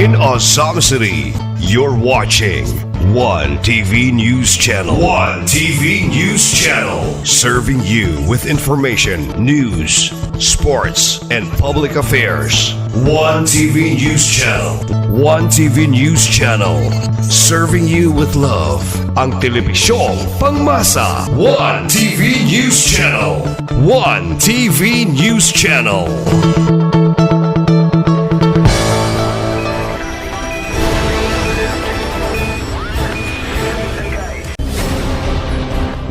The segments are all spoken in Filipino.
in Osama City. You're watching One TV News Channel. One TV News Channel. Serving you with information, news, sports, and public affairs. One TV News Channel. One TV News Channel. Serving you with love. Ang telebisyong pangmasa. One TV News Channel. One TV News Channel.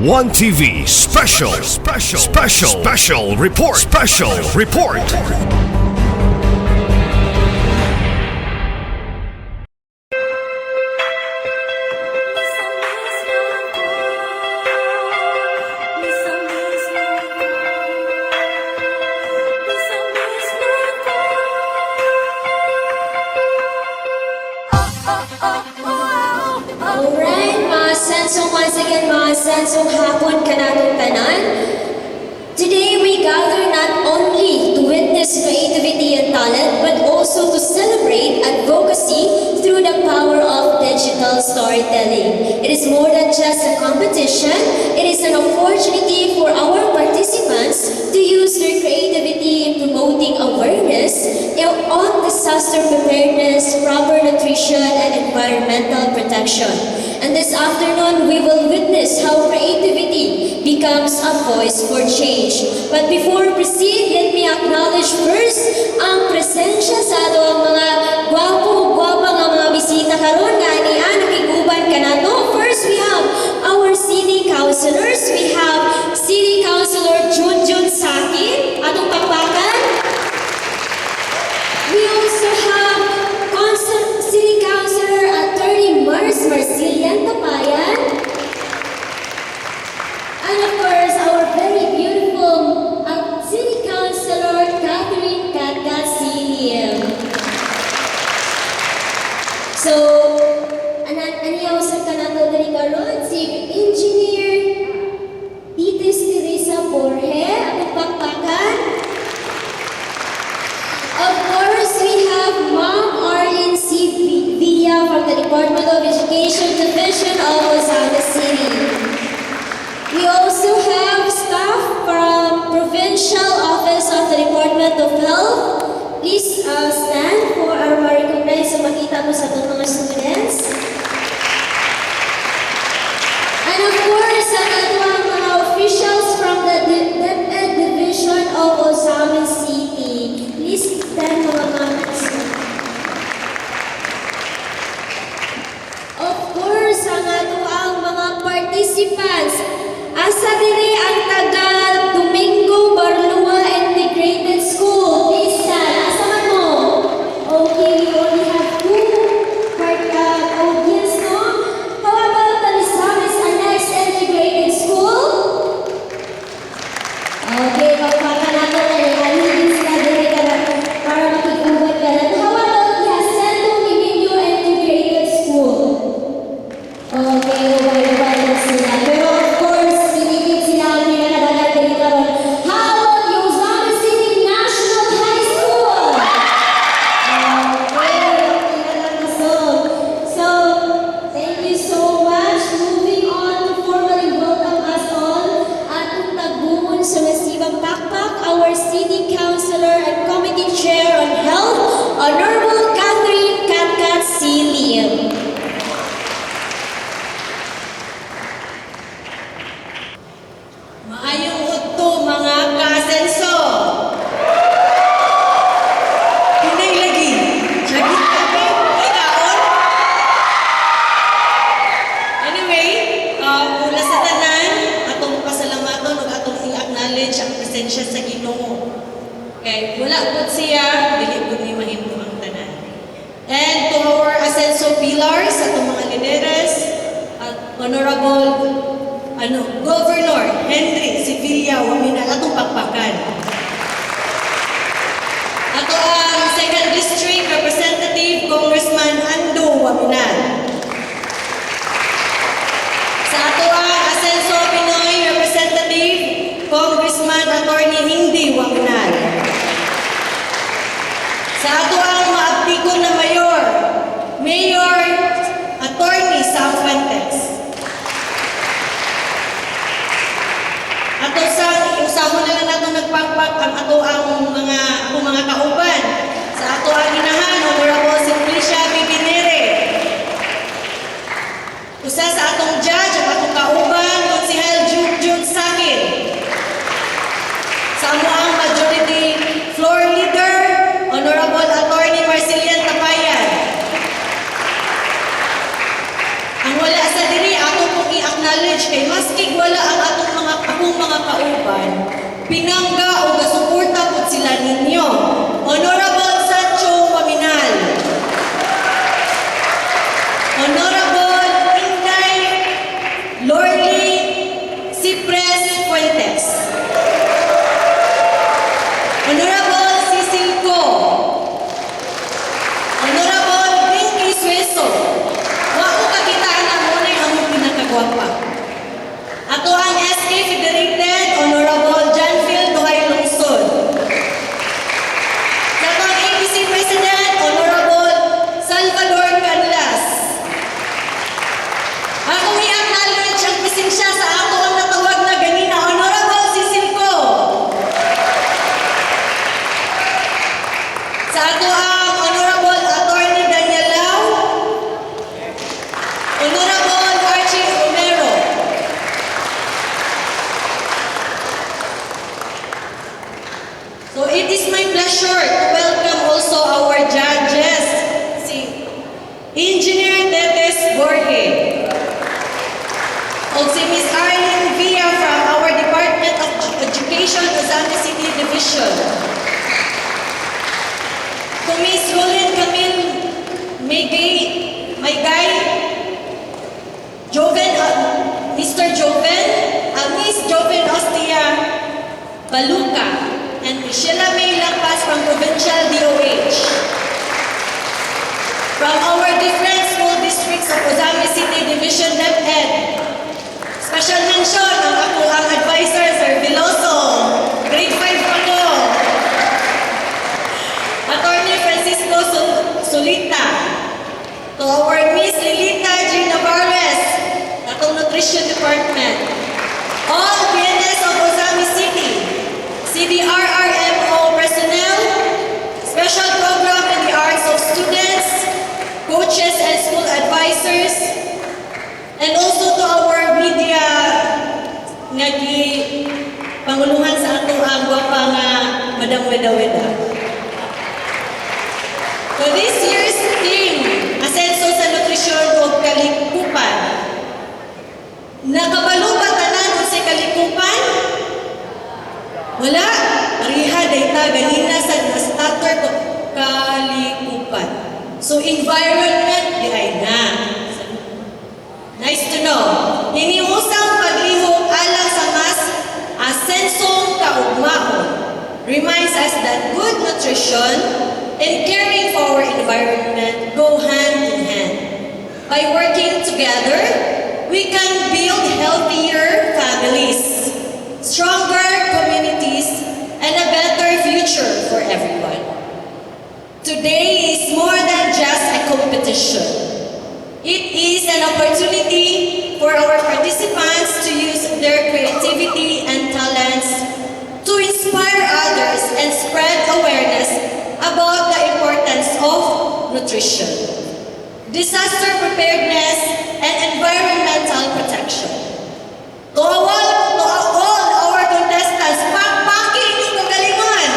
One TV special report. So once again, mga sansong hapon kanatong tanan. Today we gather not only to witness creativity and talent, but also to celebrate advocacy through the power of digital storytelling. It is more than just a competition, it is an opportunity for our participants to use their creativity in promoting awareness on disaster preparedness, proper nutrition, and environmental protection. And this afternoon, we will witness how creativity becomes a voice for change. But before we proceed, let me acknowledge first ang presensya sa ato ang mga gwapo-gwapa nga mga bisita karon nga niya nakiguban kanato. First, we have our city councilors. We have City Councilor Junjun Sakin, atong pakpakan. We also have City Councilor Attorney Marcilian Tapayan. And of course, our very beautiful City Councilor Catherine Catcasilium. So, aniyaw sa kanato dari karon si Engineer Titis Teresa Borge, atong pakpakan. Of course, we have Ma'am Arlene C. Villa from the Department of Education Division of Osama City. We also have staff from Provincial Office of the Department of Health. Please stand for our ma-recognize sa makita po sa itong mga students. And of course, ang ating mga officials from the DepEd Division of Osama City. Please stand mga mamas. Of course, ang ato ang mga participants. Asa diri ang Tagal Domingo Barlua Integrated School. Please stand. Asa man mo? Okay, we only have two audience, no? How about the Misamis Annex Integrated School? Okay, pagpaka nato na yung sila diri ka na para makikubat ka na. How about the Jacinto Niminyo Integrated School? Okay, ubay na sila. Pero of course, sinigit sila ang pinakadagat diri karon. How about yung Osama City National High School? Okay, so, thank you so much. Moving on to formally welcome us all atong tagbungon sa masibang pakpak, our City Councilor and Committee Chair on Health, Honorable Catherine Catcasilium. Maayong udto mga kasenso. Pinay lagi. Jagit kami. Ikaon. Anyway, mula sa tanan, atong pasalamaton ug atong i-acknowledge ang presensya sa Ginoo. Okay, wala po siya, dili po ni mahimo ang tanan. And to our Asenso pillars, atong mga lideres, at Honorable Governor Henry Sevilla Waminal, atong pakpakan. Ato ang 2nd District Representative Congressman Ando Waminal. Sa ato ang Asenso Pinoy Representative Congressman Attorney Hindi Waminal. Sa ato ang maabtikon na mayor pakpak ang ato ang mga kauban. Sa ato ang ginahan, Honorable Simplicia Bibinere. Usa sa atong judge, ang atong kauban, Konsehal Jun Sakin. Sa amo ang majority floor leader, Honorable Attorney Marcelian Tapayan. Ang wala sa diri, ato pong i-acknowledge kay maski wala ang akong mga kauban, pinangga o gasuporta po sila ninyo. Honorable Sancho Paminal. Honorable Inday Lorly Cipres Fuentes. Honorable Cecil Go. Honorable Pinky Sueso. Wa ko kakitaan na muna yung among pinakagwapa. Ato ang SK Federated, Honorable Janfield Duhay Lungsod. Sa ato ang ABC President, Honorable Salvador Canlas. Ako i-acknowledge ang presensya sa ato ang natawag na ganina, Honorable Cecil Go. Sa ato ang Honorable Attorney Daniel Lau. Honorable Archie Romero. So it is my pleasure to welcome also our judges, si Engineer Tetes Borge, o si Ms. Arlene Villa from our Department of Education, Ozami City Division, to Ms. Rolyn Camille Maygay, Mr. Joven, Ms. Joven Ostia Baluca, and Sheila May Lacpas from Provincial DOH. From our different school districts of Ozami City Division DepEd, special mention ang ang advisor, Sir Veloso, grade 5 pa ko. Attorney Francisco Solita, to our Miss Lilita G. Navarez, atong Nutrition Department, all BNS of Ozami City, CDRRMO personnel, special program in the arts of students, coaches and school advisors, and also to our media pangulungan sa ato ang gwapa nga Madam Weda-Weda. So this year's theme, Asenso sa Nutrisyon o Kalikupan. Nakabalo ba tanan sa kalikupan? Wala. Pariha dayta ganina sa nastator to kalikupan. So environment di ay na. Nice to know. Hiniusang paglihok alang sa mas asensong kaugmaon reminds us that good nutrition and caring for our environment go hand in hand. By working together, we can build healthier families, stronger communities, and a better future for everyone. Today is more than just a competition. It is an opportunity for our participants to use their creativity and talents to inspire others and spread awareness about the importance of nutrition, disaster preparedness, and environmental protection. To all our contestants, pakpaking yung kagalingan.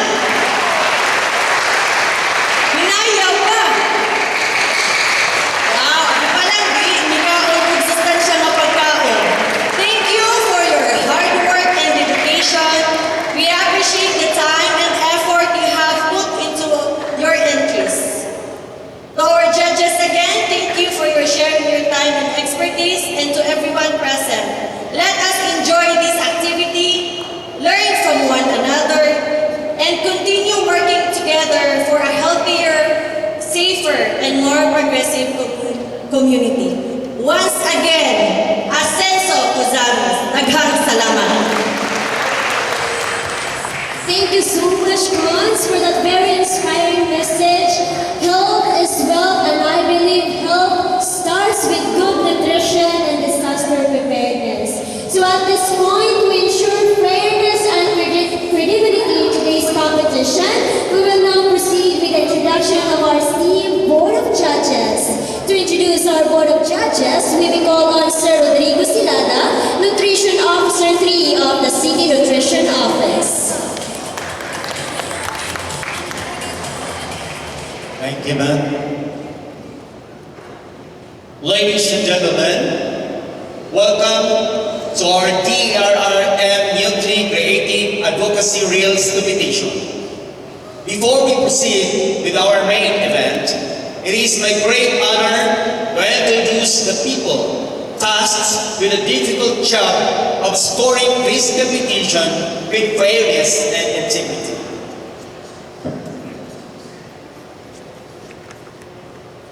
Hinayaw ka. Wow, ano palang minakaon kung sustansya na pagkaon. Thank you for your hard work and dedication. We appreciate the time and effort you have put into your entries. To our judges again, thank you for your sharing your time and expertise, and to everyone present. Let us enjoy this activity, learn from one another, and continue working together for a healthier, safer, and more progressive community. Once again, Asenso Ozami. Daghang salamat. Thank you so much, Cons, for that very inspiring message. Health is wealth, and I believe health starts with good nutrition and disaster preparedness. So at this point, to ensure fairness and credibility Thank you, ma'am. Ladies and gentlemen, welcome to our DRRM Nutri Creative Advocacy Reels competition. Before we proceed with our main event, it is my great honor to introduce the people tasked with the difficult job of scoring this competition with fairness and integrity.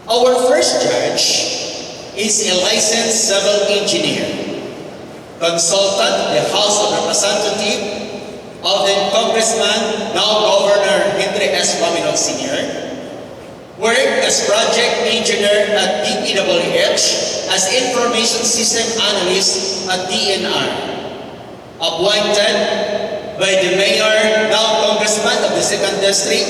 Our first judge is a licensed civil engineer, consultant in the House of Representatives of the Congressman, now Governor Henry S. Waminol Sr., worked as project engineer at DPWH, as information system analyst at DNR, appointed by the mayor, now Congressman of the 2nd District,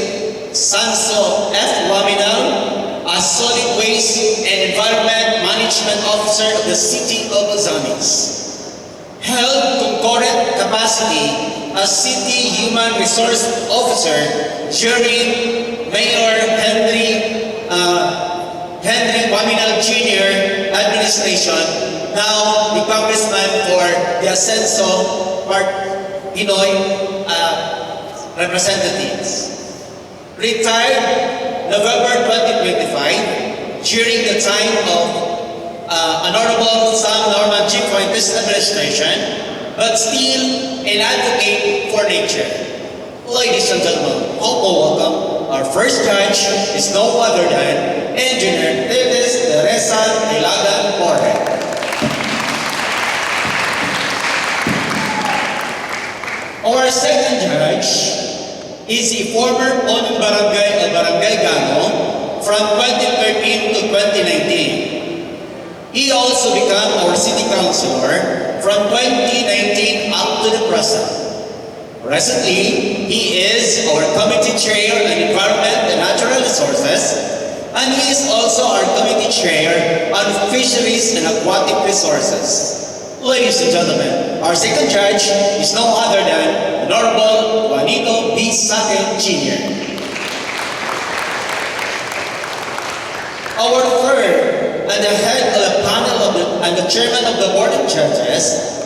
Sanso F. Waminol, as Solid Waste and Environment Management Officer of the City of Ozamis. Held concurrent capacity as City Human Resource Officer during Mayor Henry Waminol Jr. administration, now the Congressman for the Ascenso Park Pinoy representatives. Retired November 2025, during the time of Honorable Sam Norman G. Fuentes administration, but still an advocate for nature. Ladies and gentlemen, welcome. Our first judge is no other than Engineer Teves Teresa Ilagan Porre. Our second judge is a former Onong Barangay of Barangay Gano from 2013 to 2019. He also became our city councilor from 2019 up to the present. Presently, he is our committee chair on environment and natural resources, and he is also our committee chair on fisheries and aquatic resources. Ladies and gentlemen, our second judge is no other than Honorable Juanito B. Saken Jr. Our third and the head of the panel and the chairman of the board of judges,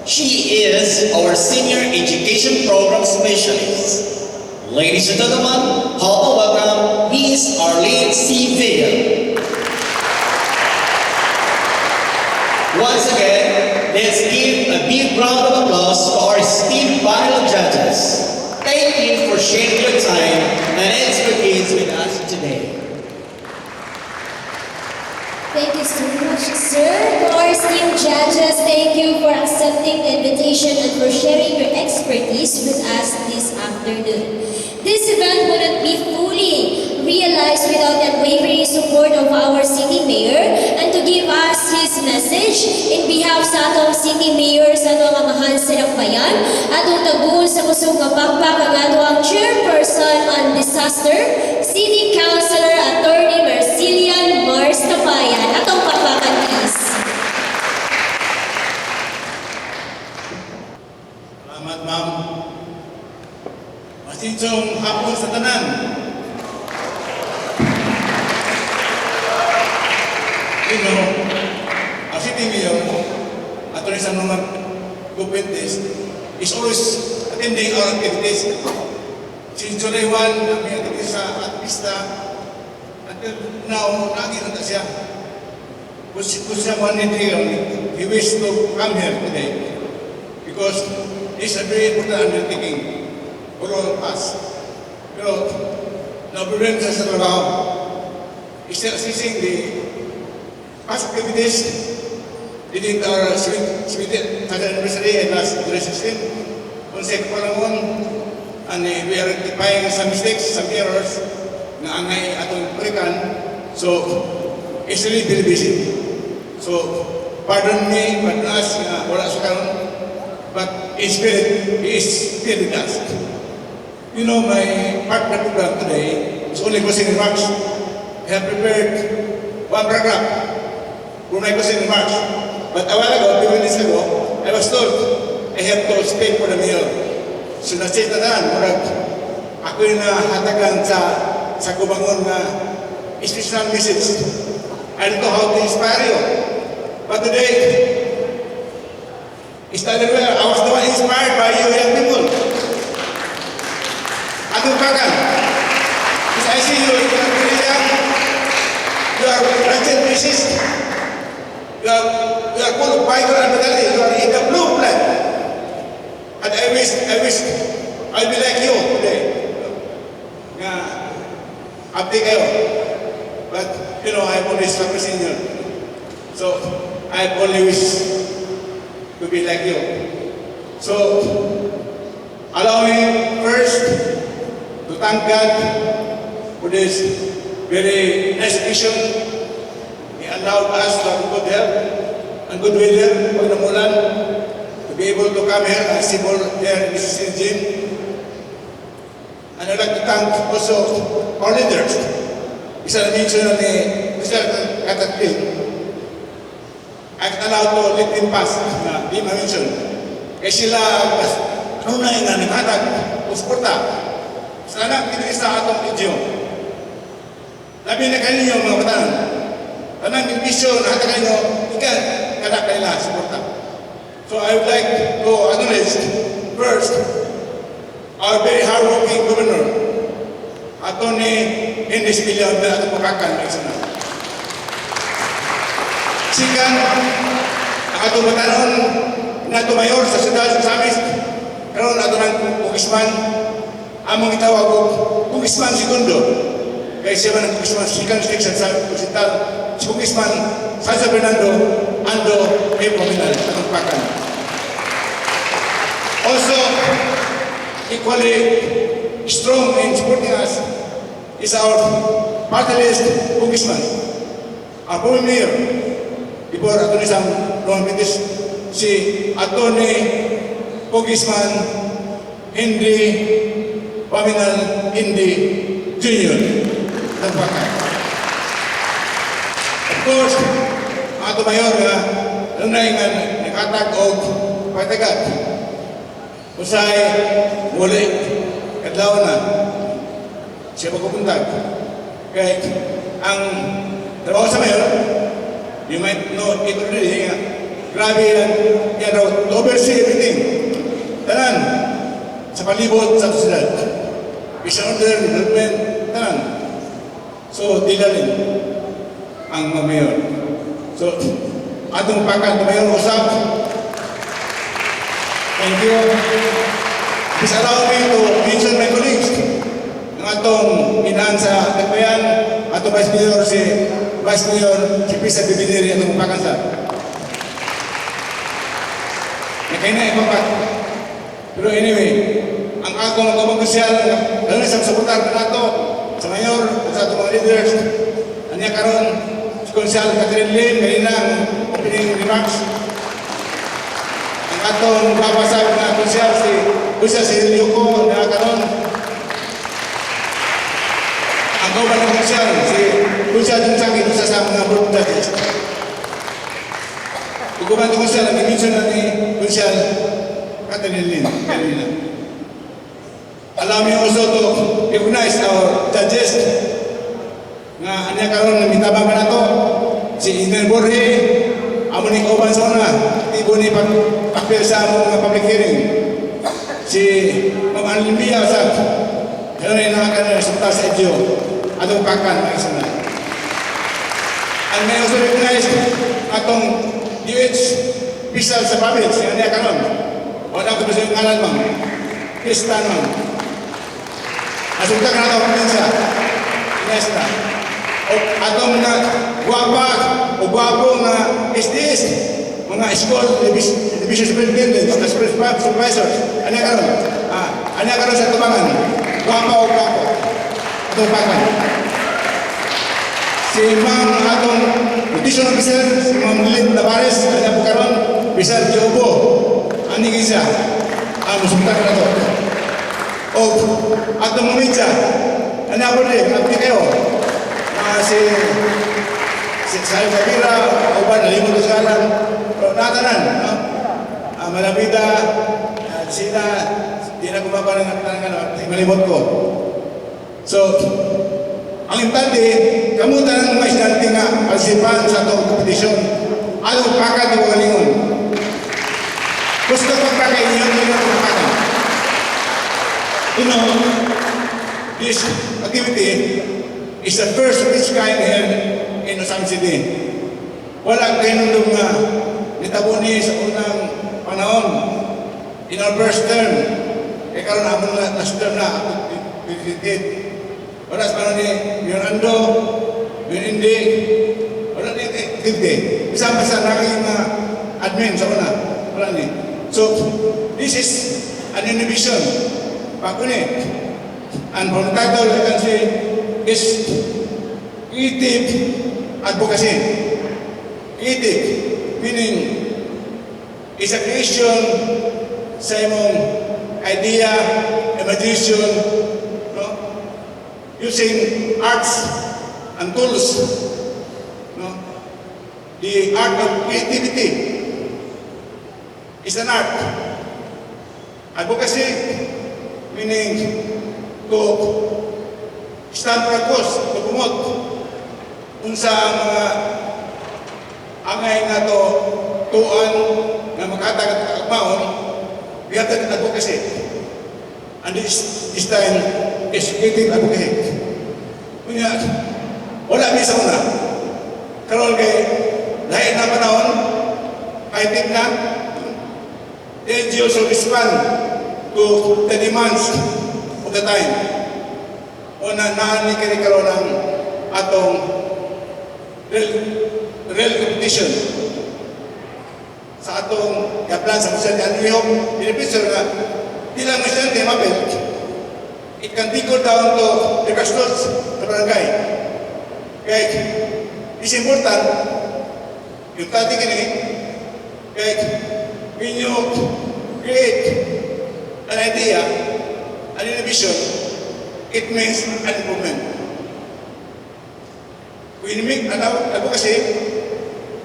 she is our senior education program specialist. Ladies and gentlemen, hello, welcome, Miss Arlene C. Villa. Once again, let's give a big round of applause to our esteemed panel of judges. Thank you for sharing your time and expertise with us today. Thank you so much, sir. To our esteemed judges, thank you for accepting the invitation and for sharing your expertise with us this afternoon. This event wouldn't be fully realized without the unwavering support of our city mayor, and to give us his message in behalf sa atong city mayor sa atong amahan sa bayan, atong taguon sa kusog nga bakbak ang atong chairperson on disaster, City Councilor Attorney Marcilian Mars Tapayan. Atong bakbakan, please. Salamat, ma'am. Masitsong hapon sa tanan. Our city mayor, Attorney Sam Norman Fuentes, is always attending our activities. Since July 1, ang activities sa Atpista, until now, lagi na siya. Kung siya wanted here, he wished to come here today because it's a very important undertaking for all of us. Pero, na-problem sa Sarao, is still assisting the past activities within our 70th anniversary and last system. Konsep pa lang and we are rectifying some mistakes, some errors na angay atong balikan. So, it's really very busy. So, pardon me, pardon us na wala sa karon, but in spirit, he is still with us. You know, my partner program today is only closing remarks. I have prepared one paragraph for my closing remarks. But a while ago, a few minutes ago, I was told I have to speak for the mayor. So, nasita na, murag, ako yung nahatagan sa sa kubangon na inspirational message. I don't know how to inspire you. But today, it's the other way. I was the one inspired by you young people. Atong Pakan, as I see you, you are very young, you are graduate thesis, you are full of vital and vitality, you are in the blue plan. And I wish I'll be like you today. Nga, abdi kayo. But, you know, I've always represented you. So, I only wish to be like you. So, allow me first to thank God for this very nice occasion. He allowed us to have good health and good weather pag namulan, to be able to come here and assemble here in this gym. And I'd like to thank also our leaders. Isa na mention ni Mr. Katatil. I'm allowed to let him pass na di ma-mention. Kaya sila, ano na yung nanimhatag o suporta. Sana pinili sa atong video. Labi na kaninyo mga batanan. Tanang yung vision na hatag kayo, ikan, kada kanila suporta. So I would like to acknowledge first our very hardworking governor, Atty. Henry Villar na atong pakakan na isa na. Sikan, ang atong batanon na atong mayor sa siyudad sa Samis, karon ato ng Congressman, among itawag ko, Congressman Segundo. Kaya siya man ang Congressman Sikan Section sa Occidental, si Congressman San Fernando, Ando, A. Pominal, atong pakan. Also, equally strong in supporting us is our party list Congressman, our former mayor, before Atty. Sam Roman Pintis, si Atty. Congressman Henry Paminal Indi Jr. ng Pakan. Of course, ang ato mayor nga, alam na yung nakatag o pagtagat. Usay, muli, kadlaw na, siya magpupuntag. Kaya ang trabaho sa mayor, you might know it already, grabe yan raw, to oversee everything. Tanan, sa palibot sa susunod. Vision order, development, tanan. So, dila rin ang mga mayor. So, atong pakan, mayor usap. Thank you. Please allow me to mention my colleagues. Ang atong inahan sa Tagbayan, atong Vice Mayor si Pisa Bibiniri, atong pakan sa. Kaya na ipapat. Pero anyway, ang akong magkabagusyal, lalo sa suportar na nato, sa mayor, at sa mga leaders, anya karon si Konsyal Catherine Lim, kanina ang opening remarks. Ang atong babasag na konsyal si Ryoko, na karon. Ang kauban ng konsyal, si Konsyal Junsaki, doon sa mga board judges. Hukuman ko siya, nag-mention na ni Konsyal Catherine Lim. Allow me also to recognize our judges nga anya karon namitabang ka na to si Engineer Borge, amo ni kauban sa una, ibo ni pag-appear sa among mga public hearing. Si Ma'am Anlimbia sa karon ay nakaka-resulta sa EDO atong pakan na isa na. And may also recognize atong DH Bisal sa province, yung niya kanon. Wala ko sa yung ngalan, ma'am. Kristan, ma'am. Asunta ka na ito, probinsya. Inesta. O atong mga guwapa o guwapong SDS, mga school division superintendents, na supervisors. Ano niya kanon? Ano niya kanon sa tubangan? Guwapa o guwapo. Atong pakan. Si Ma'am atong petition officer, si Ma'am Lilith Tavares, kanya po karon, Bisal Diobo, ani gisa, musubitan ka na to. O atong mamidya, kanya po rin, abdi kayo, si Sayo Kabira, o ba, nalimot sa kalan, pero natanan, Malabida, sila, di na kumapa ng malimot ko. So, Ang importante, kamutan ng mga estudyante nga partisipan sa itong kompetisyon. Anong pakad ng mga lingon? Gusto pagpakay niyo, hindi na pagpakay. You know, this activity is the first of its kind here in Osam City. Wala kayo nung nga nitabo ni sa unang panahon. In our first term, kaya karoon na akong last term na ako pinilitit. Wala sa panahon ni Yolando, Hindi, wala ni activity. Isama sa naking mga admin sa una. Wala ni. So, this is an inhibition. Pako ni. And from title, I can say, is creative advocacy. Creative, meaning, is a creation sa imong idea, imagination, no? Using arts and tools, no? The art of creativity is an art. Advocacy, meaning to stand for a cause, to promote unsa mga angay nga to tuan na makatag at kakamaon, we have that advocacy. And this time is creative advocacy. Kunya, wala may sa una. Karoon kay lahat na panahon, kahit na, the NGOs will respond to the demands of the time. O na naan ni karoon ng atong real competition sa atong kaplan sa Muslim. And we hope in the future na di lang Muslim di mapit. It can trickle down to the customers sa barangay. Kaya is important yung tati kini kaya when you create an idea, an innovation, it means an improvement. When you make an advocacy,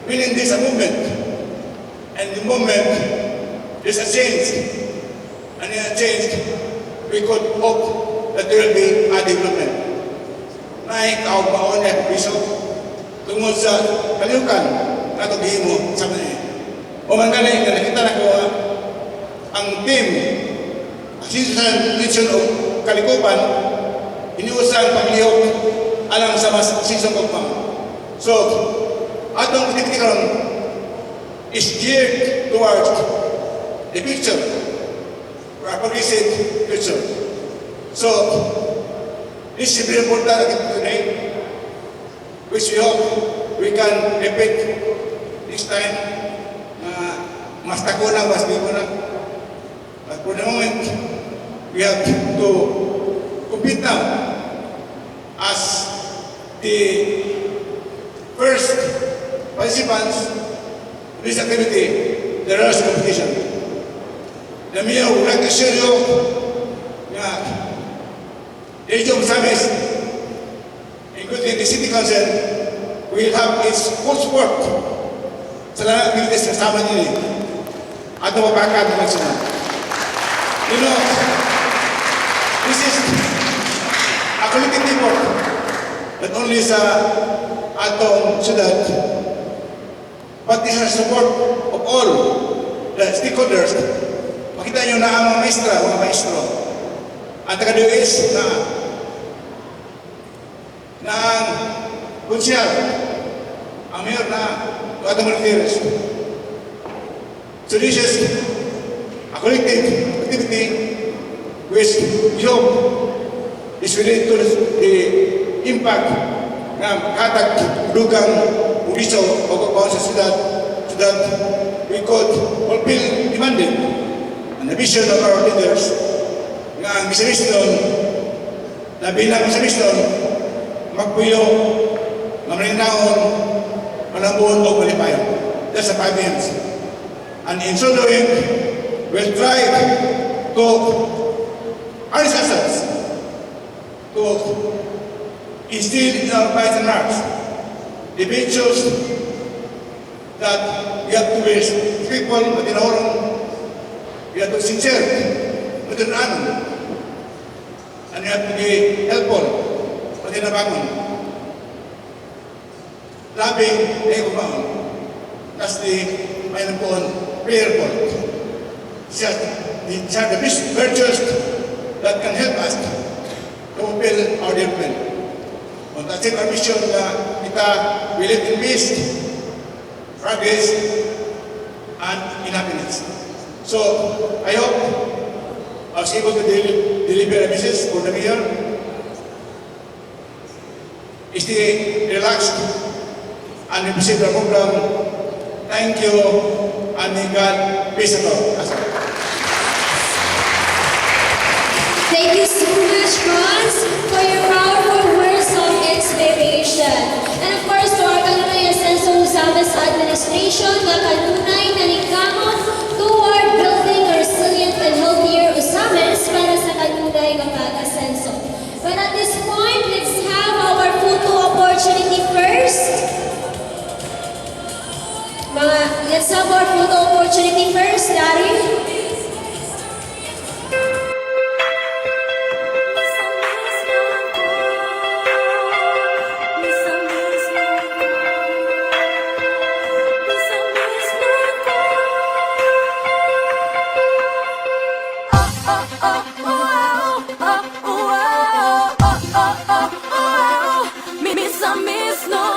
meaning there's a movement. And the moment there's a change, and in a change, we could hope that there will be a development. Naik kaog maon na piso tungod sa kaliukan na mo sa mga. O man gani na nakita na ko ang team Assistant Region of Kalikupan iniusang paglihok alang sa mas season of pang. So, atong kritikon is geared towards the future, or a progressive future. So, this is very important today, which we hope we can repeat this time. Mas tako na, mas bigo na. But for the moment, we have to compete now as the first participants in this activity, the rush competition. The mayor would like to assure you that the Region of Misamis, including the City Council, will have its full support sa lahat ng activities na sama nila at mapapakad ng sila. You know, this is a collective effort not only sa atong syudad, but this is support of all the stakeholders. Makita nyo na ang mga maestra, mga maestro, at taga-DOS na ang konsyal, ang mayor na Tuatang Martires. So this is a collective activity which we hope is related to the impact na makatag dugang puliso o kapawan sa siyudad so that we could fulfill demanded and the vision of our leaders nga ang Misamis nun na bilang Misamis nun magpuyo, mamalinaon, malambon o malipayon. That's a 5 minutes. And in so doing, we'll try to harness ourselves to instill in our minds and hearts the virtues that we have to be faithful, matinahorong, we have to be sincere, matinanon, and we have to be helpful, pati nabangon. Labing, kumaon. Kasi mayroon po prayer po. Siya the best virtues that can help us to fulfill our development. On that same our mission na kita will live in peace, progress, and in happiness. So, I hope I was able to deliver a message for the mayor. Stay relaxed and receive the program. Thank you, and may God bless you all. Thank you so much, Franz, for your powerful words of inspiration. And of course, to our Kanunay Ascenso Usames administration, na kanunay na nagkamot toward building a resilient and healthier Usames para sa kanunay ng pag-asenso. But at this point, let's have our photo opportunity first. Let's have our photo opportunity first, Larry. Miss no